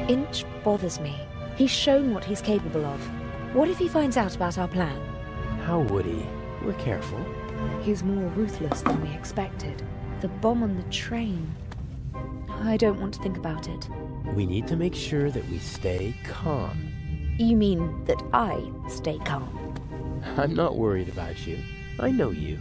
Inch bothers me. He's shown what he's capable of. What if he finds out about our plan? How would he? We're careful. He's more ruthless than we expected. The bomb on the train. I don't want to think about it. We need to make sure that we stay calm. You mean that I stay calm? I'm not worried about you. I know you.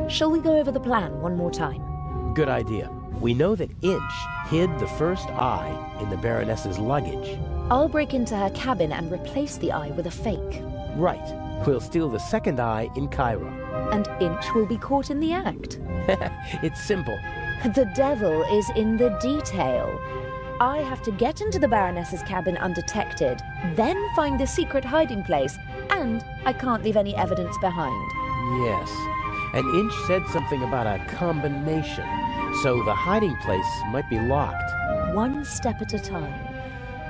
Shall we go over the plan one more time? Good idea. We know that Inch hid the first eye in the Baroness's luggage. I'll break into her cabin and replace the eye with a fake. Right. We'll steal the second eye in Cairo. And Inch will be caught in the act. It's simple. The devil is in the detail. I have to get into the Baroness's cabin undetected, then find the secret hiding place, and I can't leave any evidence behind. Yes. And Inch said something about a combination, so the hiding place might be locked. One step at a time.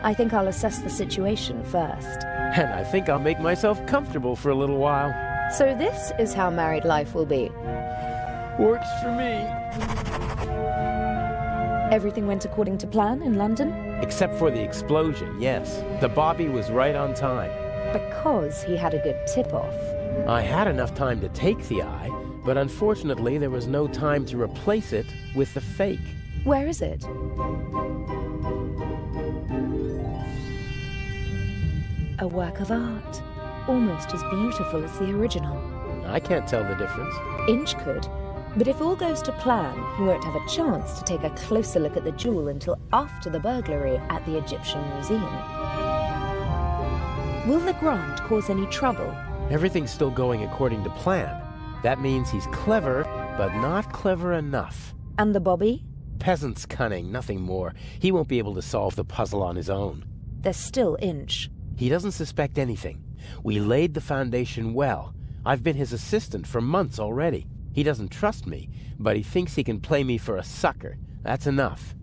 I think I'll assess the situation first. And I think I'll make myself comfortable for a little while. So this is how married life will be. Works for me. Everything went according to plan in London? Except for the explosion, yes. The Bobby was right on time. Because he had a good tip-off. I had enough time to take the eye, but unfortunately there was no time to replace it with the fake. Where is it? A work of art. Almost as beautiful as the original. I can't tell the difference. Inch could. But if all goes to plan, he won't have a chance to take a closer look at the jewel until after the burglary at the Egyptian Museum. Will Legrand cause any trouble? Everything's still going according to plan. That means he's clever, but not clever enough. And the Bobby? Peasant's cunning, nothing more. He won't be able to solve the puzzle on his own. There's still Inch. He doesn't suspect anything. We laid the foundation well. I've been his assistant for months already. He doesn't trust me, but he thinks he can play me for a sucker. That's enough.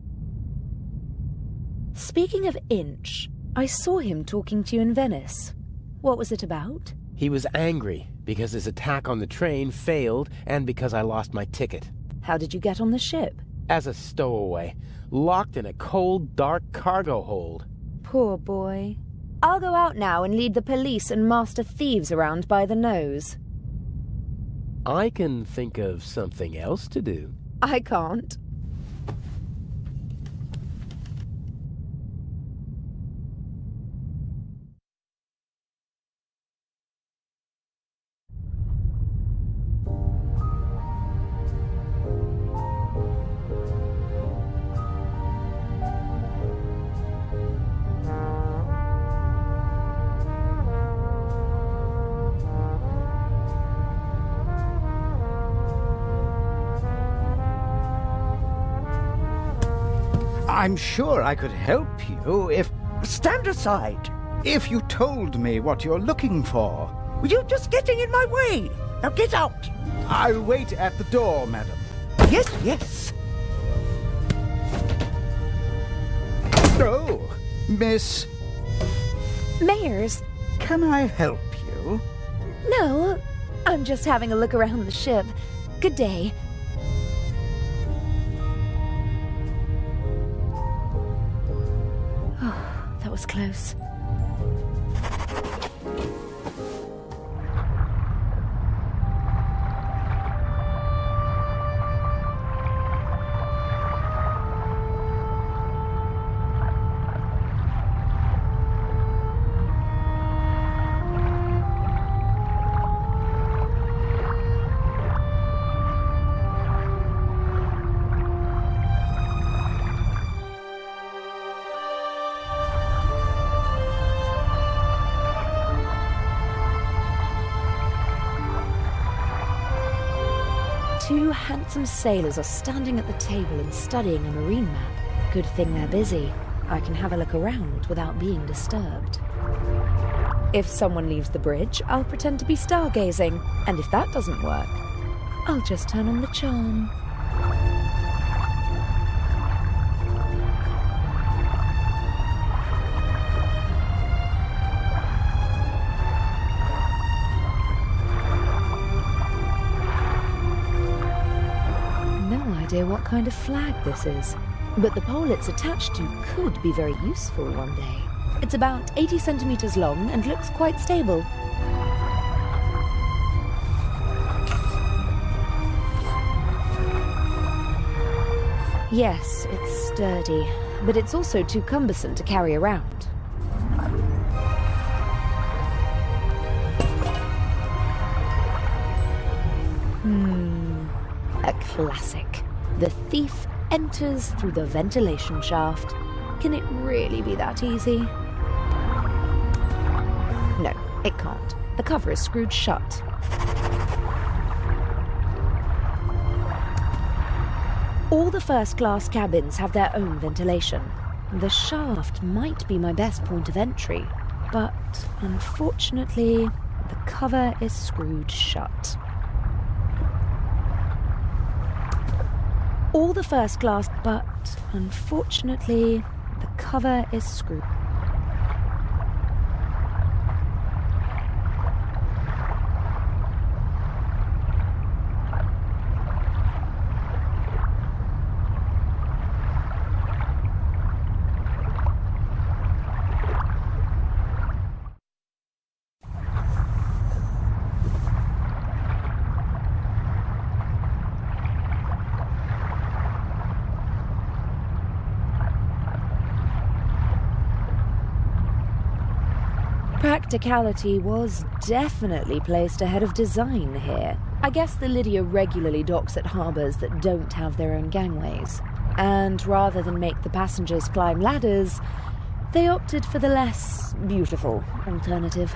Speaking of Inch, I saw him talking to you in Venice. What was it about? He was angry because his attack on the train failed and because I lost my ticket. How did you get on the ship? As a stowaway, locked in a cold, dark cargo hold. Poor boy. I'll go out now and lead the police and master thieves around by the nose. I can think of something else to do. I can't. I'm sure I could help you if... Stand aside! If you told me what you're looking for. You're just getting in my way! Now get out! I'll wait at the door, madam. Yes, yes! Oh, Miss... Mayers? Can I help you? No, I'm just having a look around the ship. Good day. That was close. Two handsome sailors are standing at the table and studying a marine map. Good thing they're busy. I can have a look around without being disturbed. If someone leaves the bridge, I'll pretend to be stargazing. And if that doesn't work, I'll just turn on the charm. idea what kind of flag this is, but the pole it's attached to could be very useful one day. It's about 80 centimeters long and looks quite stable. Yes, it's sturdy, but it's also too cumbersome to carry around. A classic. The thief enters through the ventilation shaft. Can it really be that easy? No, it can't. The cover is screwed shut. All the first-class cabins have their own ventilation. The shaft might be my best point of entry, but unfortunately, the cover is screwed shut. All the first-class, but unfortunately, the cover is screwed. Practicality was definitely placed ahead of design here. I guess the Lydia regularly docks at harbours that don't have their own gangways. And rather than make the passengers climb ladders, they opted for the less beautiful alternative.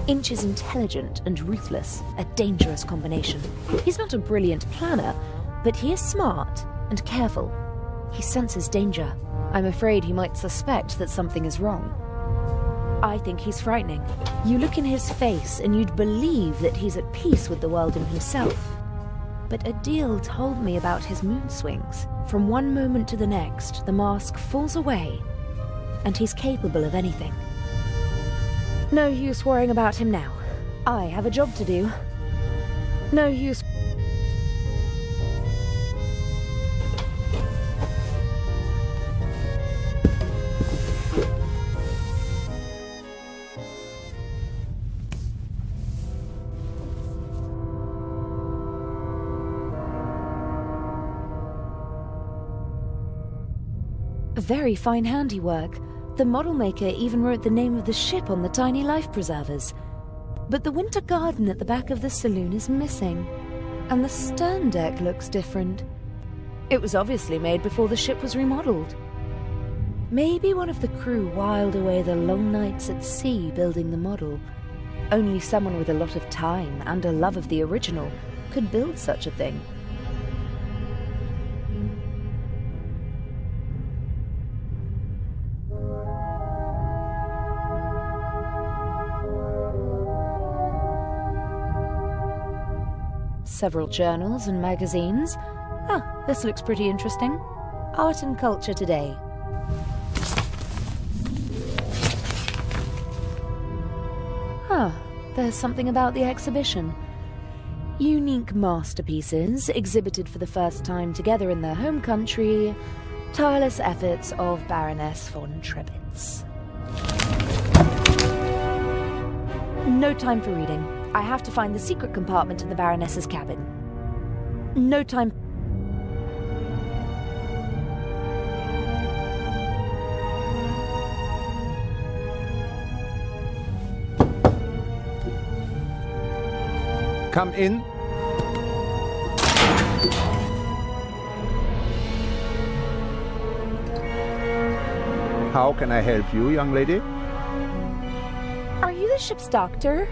Inch is intelligent and ruthless, a dangerous combination. He's not a brilliant planner, but he is smart and careful. He senses danger. I'm afraid he might suspect that something is wrong. I think he's frightening. You look in his face and you'd believe that he's at peace with the world and himself. But Adil told me about his mood swings. From one moment to the next, the mask falls away, and he's capable of anything. No use worrying about him now. I have a job to do. No use... Very fine handiwork. The model maker even wrote the name of the ship on the tiny life preservers. But the winter garden at the back of the saloon is missing, and the stern deck looks different. It was obviously made before the ship was remodeled. Maybe one of the crew whiled away the long nights at sea building the model. Only someone with a lot of time and a love of the original could build such a thing. Several journals and magazines. Ah, this looks pretty interesting. Art and Culture Today. Ah, there's something about the exhibition. Unique masterpieces exhibited for the first time together in their home country. Tireless efforts of Baroness von Trebitz. No time for reading. I have to find the secret compartment in the Baroness's cabin. No time. Come in. How can I help you, young lady? Are you the ship's doctor?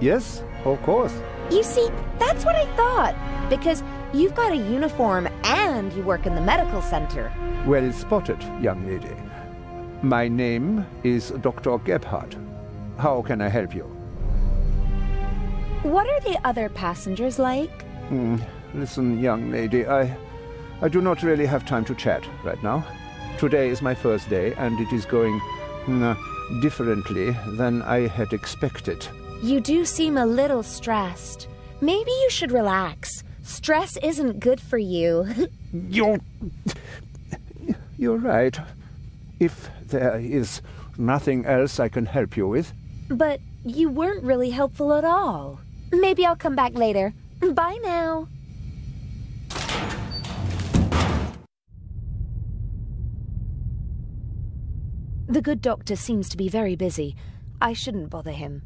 Yes, of course. You see, that's what I thought. Because you've got a uniform and you work in the medical center. Well spotted, young lady. My name is Dr. Gebhardt. How can I help you? What are the other passengers like? Listen, young lady, I do not really have time to chat right now. Today is my first day, and it is going differently than I had expected. You do seem a little stressed. Maybe you should relax. Stress isn't good for you. You're right. If there is nothing else I can help you with. But you weren't really helpful at all. Maybe I'll come back later. Bye now. The good doctor seems to be very busy. I shouldn't bother him.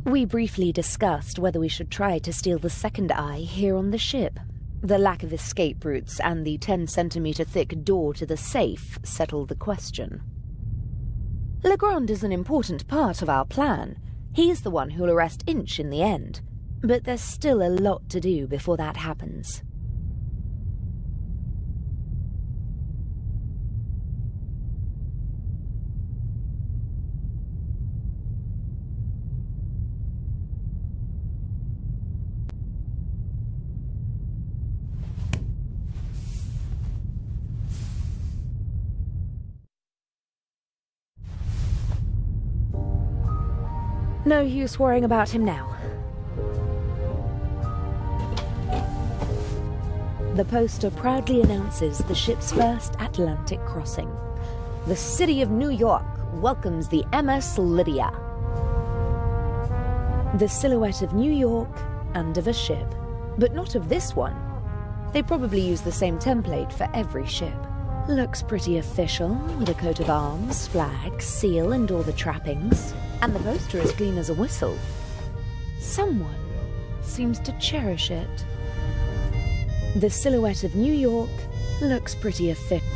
We briefly discussed whether we should try to steal the second eye here on the ship. The lack of escape routes and the 10-centimeter thick door to the safe settled the question. Legrand is an important part of our plan. He's the one who'll arrest Inch in the end. But there's still a lot to do before that happens. No use worrying about him now. The poster proudly announces the ship's first Atlantic crossing. The city of New York welcomes the MS Lydia. The silhouette of New York and of a ship, but not of this one. They probably use the same template for every ship. Looks pretty official, with a coat of arms, flag, seal, and all the trappings. And the poster as clean as a whistle. Someone seems to cherish it. The silhouette of New York looks pretty official.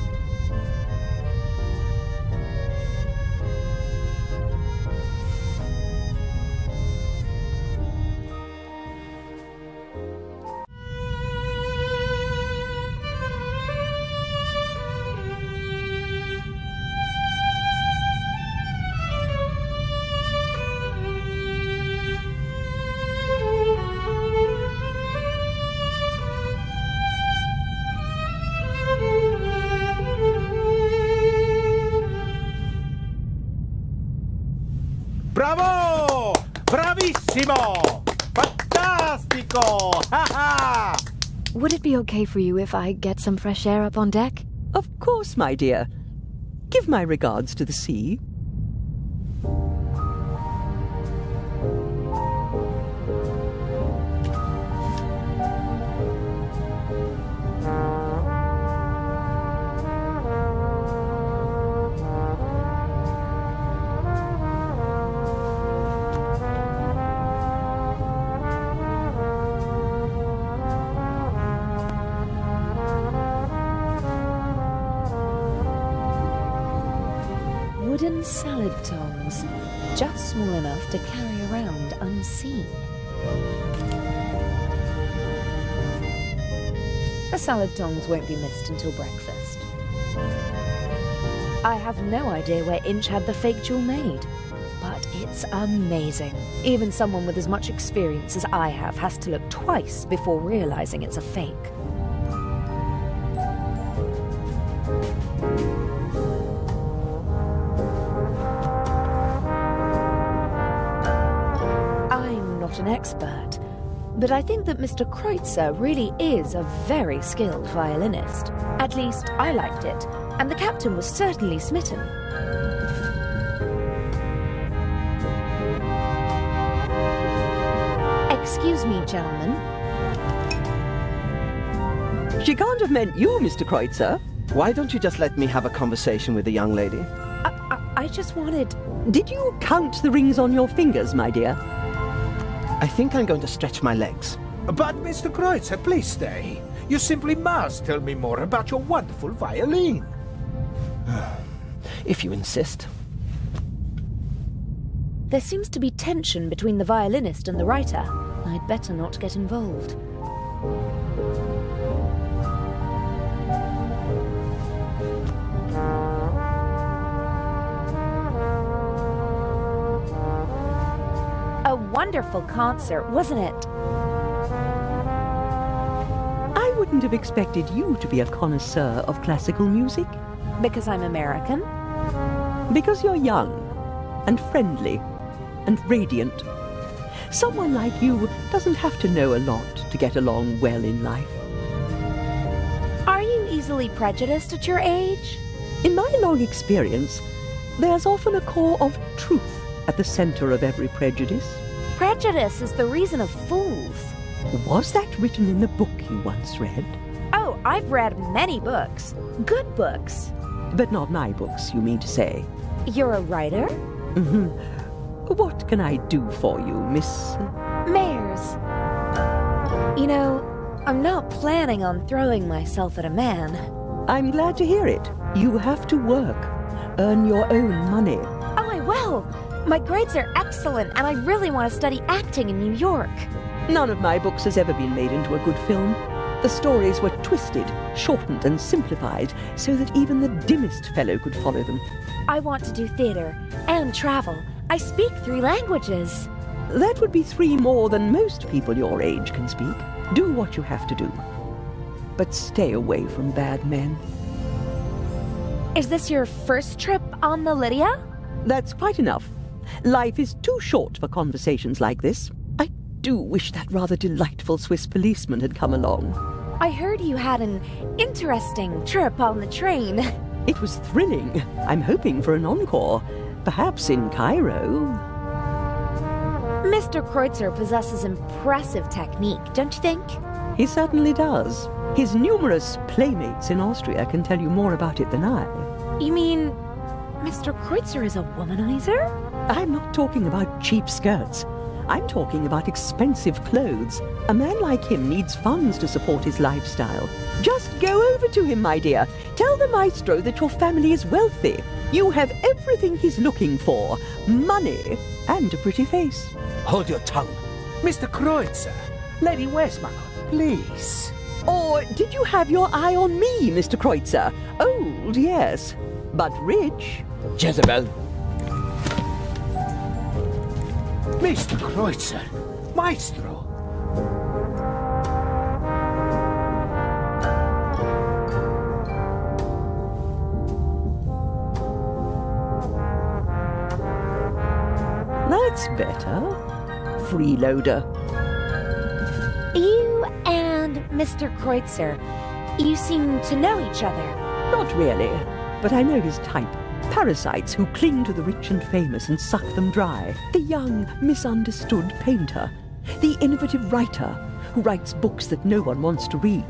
Bravo! Bravissimo! Fantastico! Ha ha! Would it be okay for you if I get some fresh air up on deck? Of course, my dear. Give my regards to the sea. Wooden salad tongs, just small enough to carry around unseen. The salad tongs won't be missed until breakfast. I have no idea where Inch had the fake jewel made, but it's amazing. Even someone with as much experience as I have has to look twice before realizing it's a fake. An expert, but I think that Mr. Kreutzer really is a very skilled violinist. At least I liked it, and the captain was certainly smitten. Excuse me, gentlemen. She can't have meant you, Mr. Kreutzer. Why don't you just let me have a conversation with the young lady? I just wanted... Did you count the rings on your fingers, my dear? I think I'm going to stretch my legs. But, Mr. Kreutzer, please stay. You simply must tell me more about your wonderful violin. If you insist. There seems to be tension between the violinist and the writer. I'd better not get involved. wonderful concert, wasn't it? I wouldn't have expected you to be a connoisseur of classical music. Because I'm American? Because you're young, and friendly, and radiant. Someone like you doesn't have to know a lot to get along well in life. Are you easily prejudiced at your age? In my long experience, there's often a core of truth at the center of every prejudice. Prejudice is the reason of fools. Was that written in the book you once read? Oh, I've read many books. Good books. But not my books, you mean to say? You're a writer? Mm-hmm. What can I do for you, Miss... Mayors. You know, I'm not planning on throwing myself at a man. I'm glad to hear it. You have to work. Earn your own money. Oh, I will. My grades are excellent, and I really want to study acting in New York. None of my books has ever been made into a good film. The stories were twisted, shortened, and simplified so that even the dimmest fellow could follow them. I want to do theater and travel. I speak 3 languages. That would be 3 more than most people your age can speak. Do what you have to do. But stay away from bad men. Is this your first trip on the Lydia? That's quite enough. Life is too short for conversations like this. I do wish that rather delightful Swiss policeman had come along. I heard you had an interesting trip on the train. It was thrilling. I'm hoping for an encore. Perhaps in Cairo. Mr. Kreutzer possesses impressive technique, don't you think? He certainly does. His numerous playmates in Austria can tell you more about it than I. You mean Mr. Kreutzer is a womanizer? I'm not talking about cheap skirts. I'm talking about expensive clothes. A man like him needs funds to support his lifestyle. Just go over to him, my dear. Tell the maestro that your family is wealthy. You have everything he's looking for. Money and a pretty face. Hold your tongue. Mr. Kreutzer, Lady Westmacott, please. Or did you have your eye on me, Mr. Kreutzer? Old, yes, but rich. Jezebel. Mr. Kreutzer, Maestro. That's better. Freeloader. You and Mr. Kreutzer, you seem to know each other. Not really, but I know his type. Parasites who cling to the rich and famous and suck them dry. The young, misunderstood painter. The innovative writer who writes books that no one wants to read.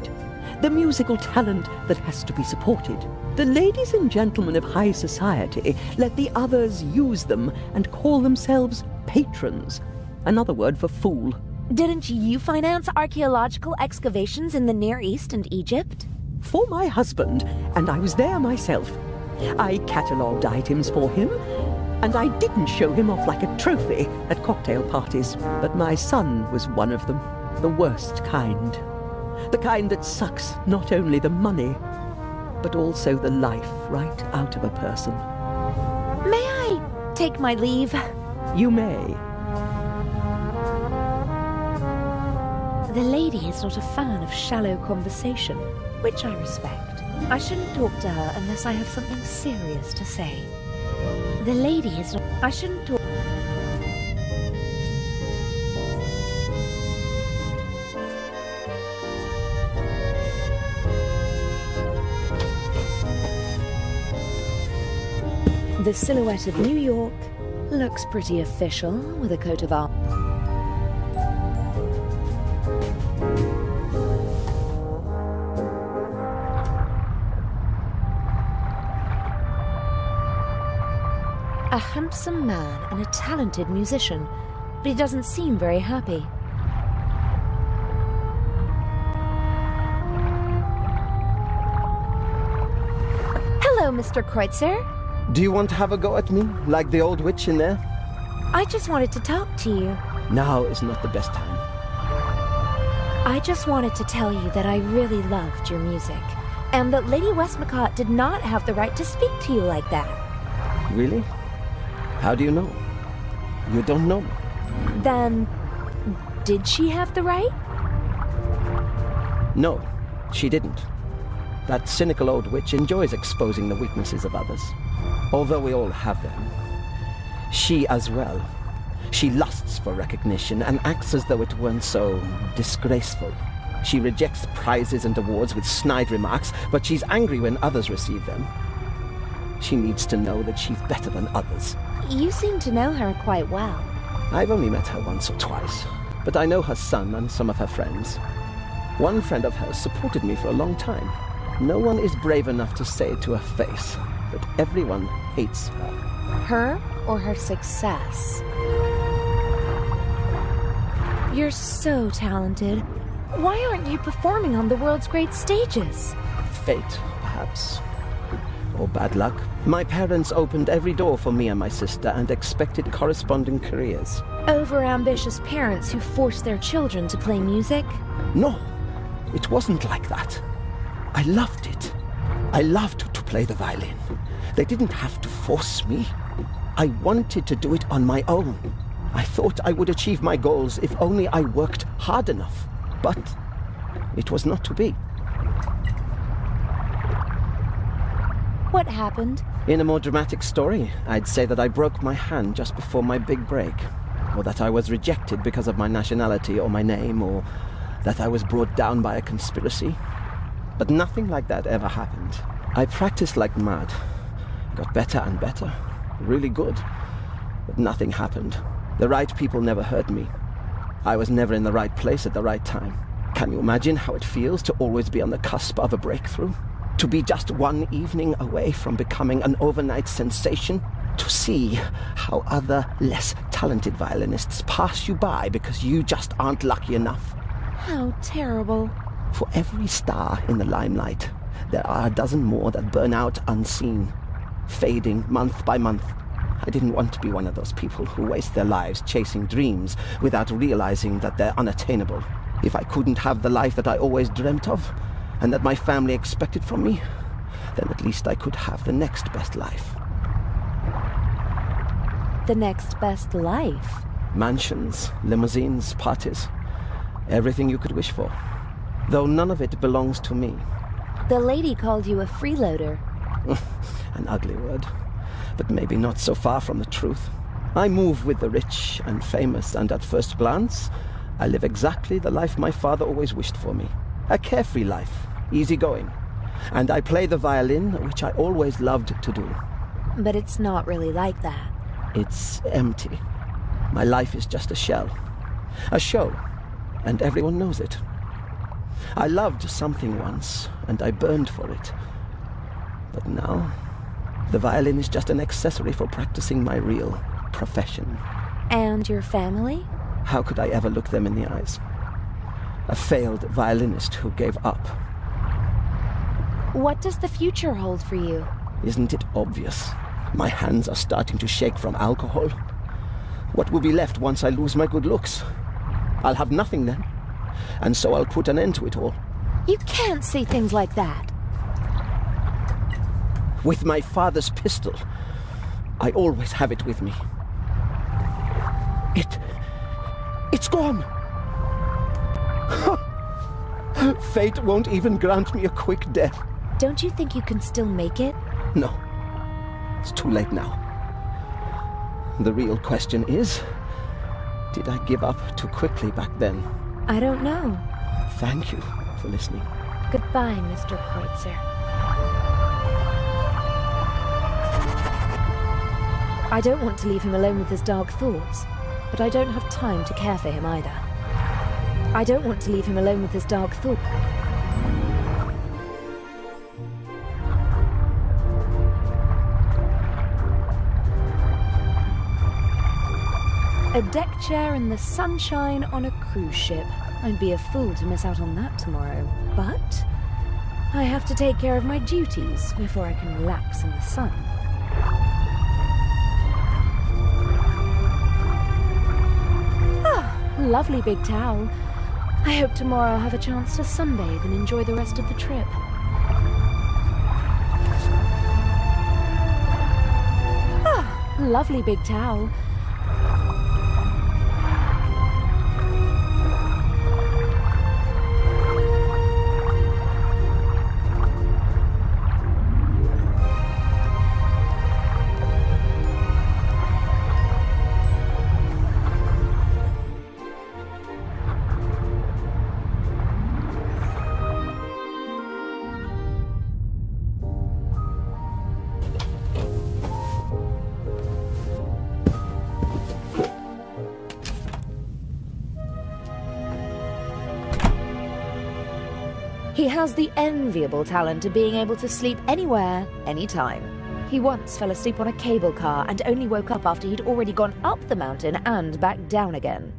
The musical talent that has to be supported. The ladies and gentlemen of high society let the others use them and call themselves patrons. Another word for fool. Didn't you finance archaeological excavations in the Near East and Egypt? For my husband, and I was there myself. I catalogued items for him, and I didn't show him off like a trophy at cocktail parties. But my son was one of them, the worst kind. The kind that sucks not only the money, but also the life right out of a person. May I take my leave? You may. The lady is not a fan of shallow conversation, which I respect. I shouldn't talk to her unless I have something serious to say. The lady is not... I shouldn't talk... The silhouette of New York looks pretty official with a coat of arms. A handsome man and a talented musician, but he doesn't seem very happy. Hello, Mr. Kreutzer. Do you want to have a go at me, like the old witch in there? I just wanted to talk to you. Now is not the best time. I just wanted to tell you that I really loved your music, and that Lady Westmacott did not have the right to speak to you like that. Really? How do you know? You don't know me. Then, did she have the right? No, she didn't. That cynical old witch enjoys exposing the weaknesses of others. Although we all have them. She as well. She lusts for recognition and acts as though it weren't so disgraceful. She rejects prizes and awards with snide remarks, but she's angry when others receive them. She needs to know that she's better than others. You seem to know her quite well. I've only met her once or twice, but I know her son and some of her friends. One friend of hers supported me for a long time. No one is brave enough to say it to her face, but everyone hates her. Her or her success? You're so talented. Why aren't you performing on the world's great stages? Fate, perhaps. Or bad luck. My parents opened every door for me and my sister and expected corresponding careers. Over-ambitious parents who force their children to play music? No, it wasn't like that. I loved it. I loved to play the violin. They didn't have to force me. I wanted to do it on my own. I thought I would achieve my goals if only I worked hard enough. But it was not to be. What happened? In a more dramatic story, I'd say that I broke my hand just before my big break. Or that I was rejected because of my nationality or my name, or that I was brought down by a conspiracy. But nothing like that ever happened. I practiced like mad. Got better and better. Really good. But nothing happened. The right people never heard me. I was never in the right place at the right time. Can you imagine how it feels to always be on the cusp of a breakthrough? To be just one evening away from becoming an overnight sensation? To see how other, less talented violinists pass you by because you just aren't lucky enough? How terrible. For every star in the limelight, there are a dozen more that burn out unseen, fading month by month. I didn't want to be one of those people who waste their lives chasing dreams without realizing that they're unattainable. If I couldn't have the life that I always dreamt of, and that my family expected from me, then at least I could have the next best life. The next best life? Mansions, limousines, parties. Everything you could wish for. Though none of it belongs to me. The lady called you a freeloader. An ugly word, but maybe not so far from the truth. I move with the rich and famous, and at first glance, I live exactly the life my father always wished for me. A carefree life, easygoing. And I play the violin, which I always loved to do. But it's not really like that. It's empty. My life is just a shell. A show, and everyone knows it. I loved something once, and I burned for it. But now, the violin is just an accessory for practicing my real profession. And your family? How could I ever look them in the eyes? A failed violinist who gave up. What does the future hold for you? Isn't it obvious? My hands are starting to shake from alcohol. What will be left once I lose my good looks? I'll have nothing then. And so I'll put an end to it all. You can't say things like that. With my father's pistol, I always have it with me. It's gone! Fate won't even grant me a quick death. Don't you think you can still make it? No. It's too late now. The real question is, did I give up too quickly back then? I don't know. Thank you for listening. Goodbye, Mr. Kreutzer. I don't want to leave him alone with his dark thoughts, but I don't have time to care for him either. I don't want to leave him alone with his dark thoughts. A deck chair in the sunshine on a cruise ship. I'd be a fool to miss out on that tomorrow, but I have to take care of my duties before I can relax in the sun. Lovely big towel. I hope tomorrow I'll have a chance to sunbathe and enjoy the rest of the trip. Lovely big towel. He has the enviable talent of being able to sleep anywhere, anytime. He once fell asleep on a cable car and only woke up after he'd already gone up the mountain and back down again.